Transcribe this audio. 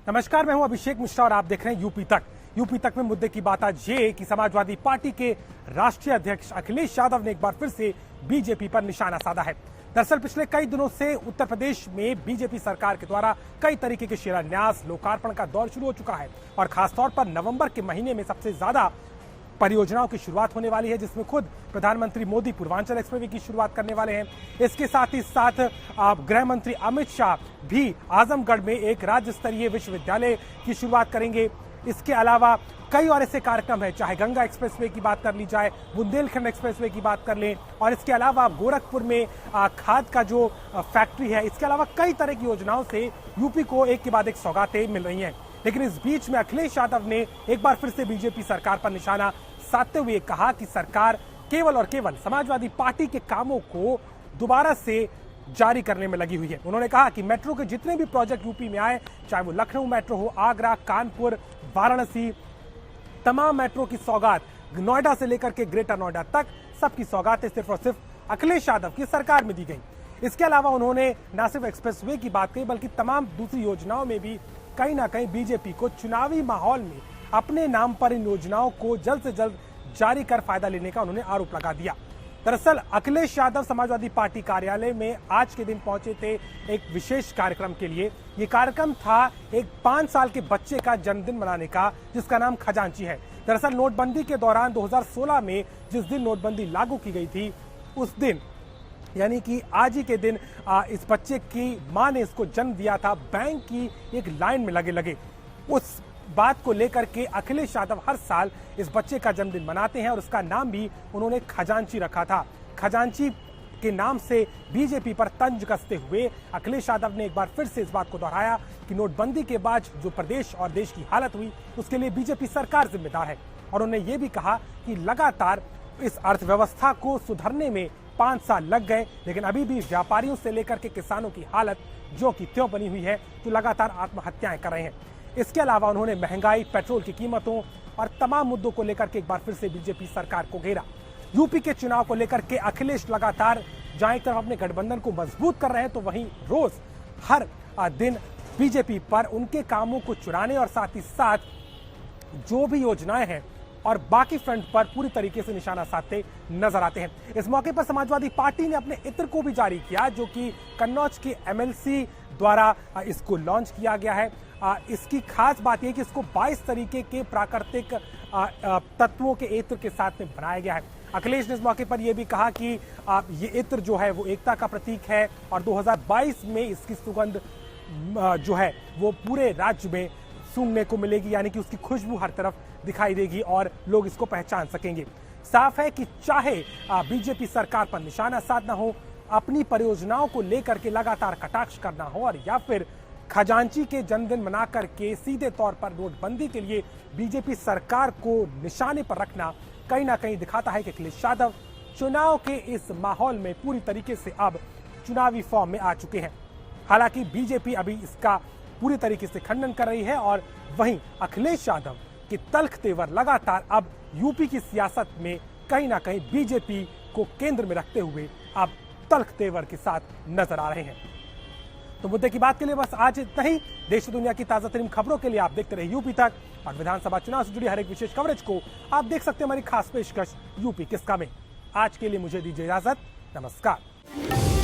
नमस्कार, मैं हूं अभिषेक मिश्रा और आप देख रहे हैं यूपी तक। यूपी तक में मुद्दे की बात आज ये कि समाजवादी पार्टी के राष्ट्रीय अध्यक्ष अखिलेश यादव ने एक बार फिर से बीजेपी पर निशाना साधा है। दरअसल पिछले कई दिनों से उत्तर प्रदेश में बीजेपी सरकार के द्वारा कई तरीके के शिलान्यास लोकार्पण का दौर शुरू हो चुका है और खासतौर पर नवंबर के महीने में सबसे ज्यादा परियोजनाओं की शुरुआत होने वाली है, जिसमें खुद प्रधानमंत्री मोदी पूर्वांचल एक्सप्रेसवे की शुरुआत करने वाले हैं। इसके साथ ही साथ गृह मंत्री अमित शाह भी आजमगढ़ में एक राज्य स्तरीय विश्वविद्यालय की शुरुआत करेंगे। इसके अलावा कई और ऐसे कार्यक्रम हैं, चाहे गंगा एक्सप्रेसवे की बात कर ली जाए, बुंदेलखंड एक्सप्रेसवे की बात कर लें, और इसके अलावा गोरखपुर में खाद का जो फैक्ट्री है, इसके अलावा कई तरह की योजनाओं से यूपी को एक के बाद एक सौगातें मिल रही हैं। लेकिन इस बीच में अखिलेश यादव ने एक बार फिर से बीजेपी सरकार पर निशाना साधते हुए कहा कि सरकार केवल और केवल समाजवादी पार्टी के कामों को दोबारा से जारी करने में लगी हुई है। उन्होंने कहा कि मेट्रो के जितने भी प्रोजेक्ट यूपी में आए, चाहे वो लखनऊ मेट्रो हो, आगरा, कानपुर, वाराणसी, तमाम मेट्रो की सौगात नोएडा से लेकर के ग्रेटर नोएडा तक सबकी सौगातें सिर्फ और सिर्फ अखिलेश यादव की सरकार में दी गई। इसके अलावा उन्होंने न सिर्फ एक्सप्रेसवे की बात कही बल्कि तमाम दूसरी योजनाओं में भी कहीं ना कहीं बीजेपी को चुनावी माहौल में अपने नाम पर इन योजनाओं को जल्द से जल्द जारी कर फायदा लेने का उन्होंने आरोप लगा दिया। दरअसल अखिलेश यादव समाजवादी पार्टी कार्यालय में आज के दिन पहुंचे थे एक विशेष कार्यक्रम के लिए। ये कार्यक्रम था एक 5 साल के बच्चे का जन्मदिन मनाने का, जिसका नाम खजांची है। दरअसल नोटबंदी के दौरान 2016 में जिस दिन नोटबंदी लागू की गई थी, उस दिन यानी कि आज ही के दिन इस बच्चे की मां ने इसको जन्म दिया था। बैंक की एक लाइन में लगे उस बात को लेकर के अखिलेश यादव हर साल इस बच्चे का जन्मदिन मनाते हैं और उसका नाम भी उन्होंने खजांची रखा था। खजांची के नाम से बीजेपी पर तंज कसते हुए अखिलेश यादव ने एक बार फिर से इस बात को दोहराया कि नोटबंदी के बाद जो प्रदेश और देश की हालत हुई, उसके लिए बीजेपी सरकार जिम्मेदार है। और उन्होंने ये भी कहा कि लगातार इस अर्थव्यवस्था को सुधरने में 5 साल लग गए, लेकिन अभी भी व्यापारियों से लेकर के किसानों की हालत जो कि त्यों बनी हुई है, तो लगातार आत्महत्याएं कर रहे हैं। इसके अलावा उन्होंने महंगाई, पेट्रोल की कीमतों और तमाम मुद्दों को लेकर के एक बार फिर से बीजेपी सरकार को घेरा। यूपी के चुनाव को लेकर के अखिलेश लगातार जहां एक तरफ अपने गठबंधन को मजबूत कर रहे हैं, तो वहीं रोज हर दिन बीजेपी पर उनके कामों को चुराने और साथ ही साथ जो भी योजनाएं हैं और बाकी फ्रंट पर पूरी तरीके से निशाना साधते नजर आते हैं। इस मौके पर समाजवादी पार्टी ने अपने इत्र को भी जारी किया, जो कि कन्नौज के एमएलसी द्वारा इसको लॉन्च किया गया है। इसकी खास बात यह कि इसको 22 तरीके के प्राकृतिक तत्वों के इत्र के साथ में बनाया गया है। अखिलेश ने इस मौके पर यह भी कहा कि ये इत्र जो है वो एकता का प्रतीक है और 2022 में इसकी सुगंध जो है वो पूरे राज्य में सूंघने को मिलेगी, यानी कि उसकी खुशबू हर तरफ दिखाई देगी और लोग इसको पहचान सकेंगे। साफ है कि चाहे बीजेपी सरकार पर निशाना साधना हो, अपनी परियोजनाओं को लेकर के लगातार कटाक्ष करना हो, और या फिर खजांची के जन्मदिन मना करके सीधे तौर पर नोटबंदी के लिए बीजेपी सरकार को निशाने पर रखना कहीं ना कहीं दिखाता है कि अखिलेश यादव चुनाव के इस माहौल में पूरी तरीके से अब चुनावी फॉर्म में आ चुके हैं। हालांकि बीजेपी अभी इसका पूरी तरीके से खंडन कर रही है और वहीं अखिलेश यादव के तल्ख तेवर लगातार अब यूपी की सियासत में कहीं ना कहीं बीजेपी को केंद्र में रखते हुए अब तल्ख तेवर के साथ नजर आ रहे हैं। तो मुद्दे की बात के लिए बस आज इतना ही। देश दुनिया की ताजा तरीन खबरों के लिए आप देखते रहे यूपी तक, और विधानसभा चुनाव से जुड़ी हर एक विशेष कवरेज को आप देख सकते हैं हमारी खास पेशकश यूपी किसका में। आज के लिए मुझे दीजिए इजाजत, नमस्कार।